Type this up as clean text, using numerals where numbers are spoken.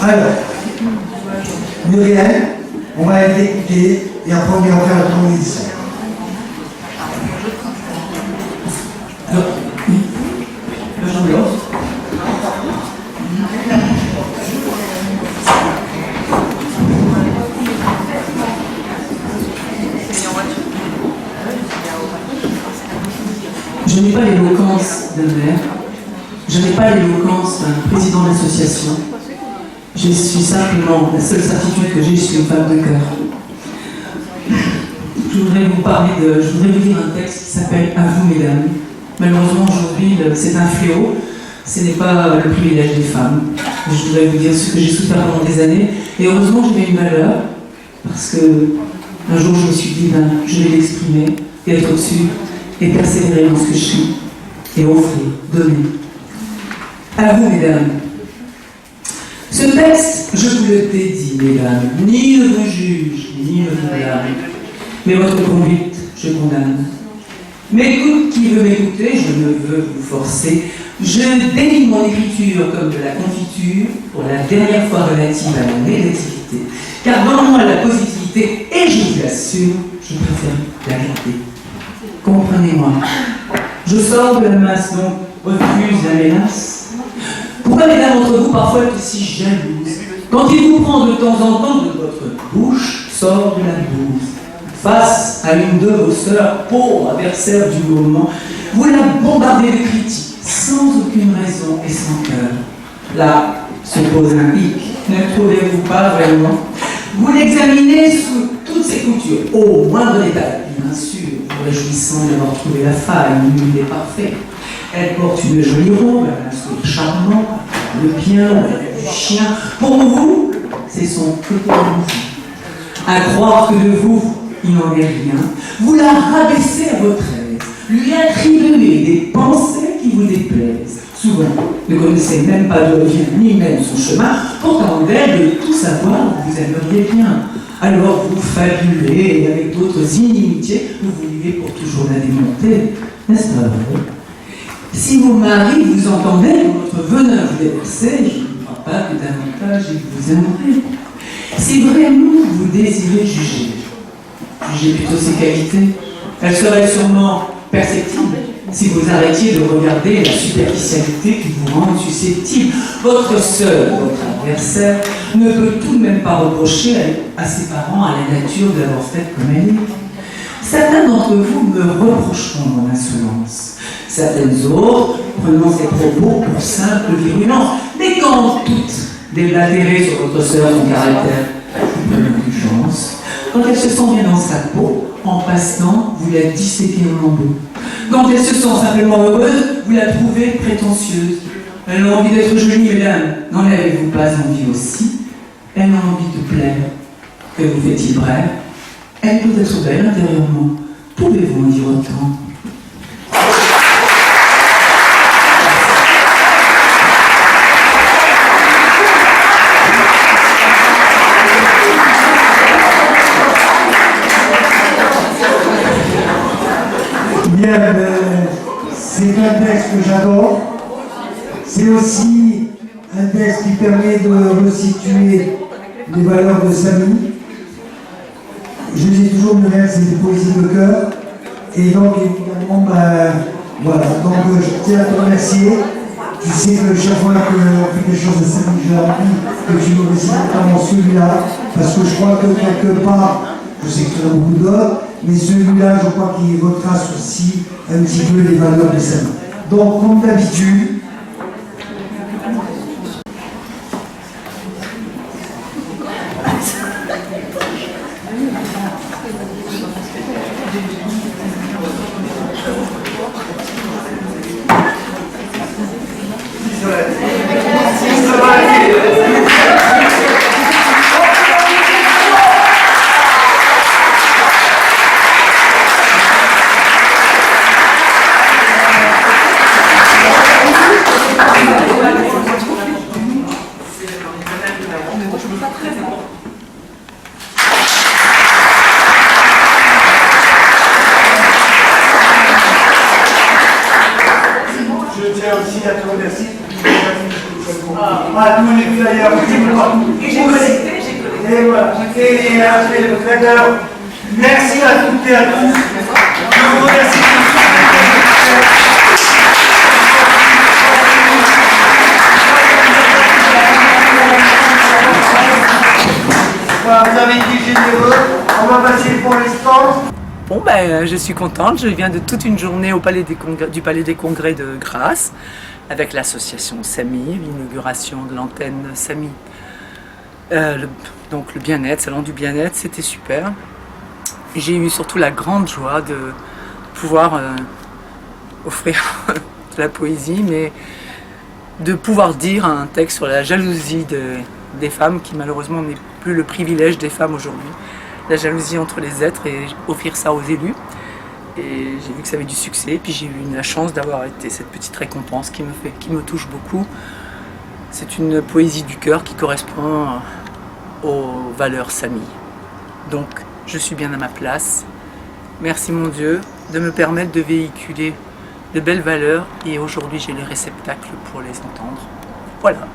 Alors, Muriel, on va l'écouter et après on va faire la transition. Alors, oui, Jean-Blanc. Je n'ai pas l'éloquence d'un maire, je n'ai pas l'éloquence d'un président d'association. Je suis simplement, la seule certitude que j'ai, je suis une femme de cœur. Je voudrais vous lire un texte qui s'appelle « À vous, mesdames ». Malheureusement, aujourd'hui, c'est un fléau. Ce n'est pas le privilège des femmes. Je voudrais vous dire ce que j'ai souffert pendant des années. Et heureusement, j'avais une valeur, parce que un jour, je me suis dit, je vais l'exprimer, et être au-dessus, et persévérer dans ce que je suis, et offrir, donner. À vous, mesdames. Ce texte, je vous le dédie, mesdames, ni ne vous juge, ni ne vous blâme, mais votre conduite, je condamne. M'écoute qui veut m'écouter, je ne veux vous forcer. Je délie mon écriture comme de la confiture, pour la dernière fois relative à la négativité. Car dans moi la positivité, et je vous l'assure, je préfère la garder. Comprenez-moi. Je sors de la masse, donc refuse la menace. Pourquoi mesdames d'entre vous parfois êtes si jalouses quand il vous prend de temps en temps de votre bouche sort de la bouse? Face à une de vos sœurs, pauvre adversaire du moment, vous la bombardez de critiques, sans aucune raison et sans cœur. Là se pose un hic, ne trouvez-vous pas vraiment? Vous l'examinez sous toutes ses coutures, au moindre détail, bien sûr, vous réjouissant d'avoir trouvé la faille, nulle et parfaite. Elle porte une jolie robe, un sourire charmant, le bien, du chien. Pour vous, c'est son côté magnifique. À croire que de vous, il n'en est rien. Vous la rabaissez à votre aise, lui attribuez des pensées qui vous déplaisent. Souvent, ne connaissez même pas d'où elle vient, ni même son chemin. Pourtant, d'elle, de tout savoir, vous aimeriez bien. Alors vous fabulez, et avec d'autres inimitiés, vous vivez pour toujours la démonter. N'est-ce pas vrai? Si vos maris vous entendez, votre venin vous déversez, je ne crois pas que davantage ils vous aimeraient. Si vraiment vous désirez juger, jugez plutôt ses qualités. Elles seraient sûrement perceptibles si vous arrêtiez de regarder la superficialité qui vous rend susceptible. Votre sœur, votre adversaire, ne peut tout de même pas reprocher à ses parents, à la nature, de l'avoir faite comme elle est. Certains d'entre vous me reprocheront mon insolence. Certaines autres prenant ces propos pour simple virulence. Mais quand toutes déblatérées sur votre sœur son caractère, vous prenez indulgence. Quand elle se sent bien dans sa peau, en passant, vous la disséquez en lambeaux. Quand elle se sent simplement heureuse, vous la trouvez prétentieuse. Elle a envie d'être jolie, mesdames. N'en avez-vous pas envie aussi? Elle a envie de plaire. Que vous fait-il bref? Elle peut être belle intérieurement. Pouvez-vous en dire autant? Bien, c'est un texte que j'adore. C'est aussi un texte qui permet de resituer les valeurs de Samy. Je dis toujours, Muriel, c'est des poésies de cœur. Et donc, évidemment, voilà. Donc, je tiens à te remercier. Tu sais que chaque fois qu'on fait des choses de Samy, j'ai envie que tu me récites notamment celui-là. Parce que je crois que quelque part, je sais que tu en as beaucoup d'autres, mais celui-là, je crois qu'il retrace aussi un petit peu les valeurs de Samy. Donc, comme d'habitude, à tous les flyers. Et j'ai collecté. Et voilà. Et après le flyer. Merci à toutes et à tous. Je vous remercie Voilà, vous avez été généreux. On va passer pour l'instant. Bon ben, je suis contente, je viens de toute une journée au du Palais des Congrès de Grasse avec l'association SAMI, l'inauguration de l'antenne SAMI. Donc le bien-être, salon du bien-être, c'était super. J'ai eu surtout la grande joie de pouvoir offrir de la poésie, mais de pouvoir dire un texte sur la jalousie des femmes qui malheureusement n'est plus le privilège des femmes aujourd'hui. La jalousie entre les êtres et offrir ça aux élus. Et j'ai vu que ça avait du succès, puis j'ai eu la chance d'avoir été cette petite récompense qui me touche beaucoup. C'est une poésie du cœur qui correspond aux valeurs SAMI. Donc je suis bien à ma place. Merci mon Dieu de me permettre de véhiculer de belles valeurs et aujourd'hui j'ai les réceptacles pour les entendre. Voilà.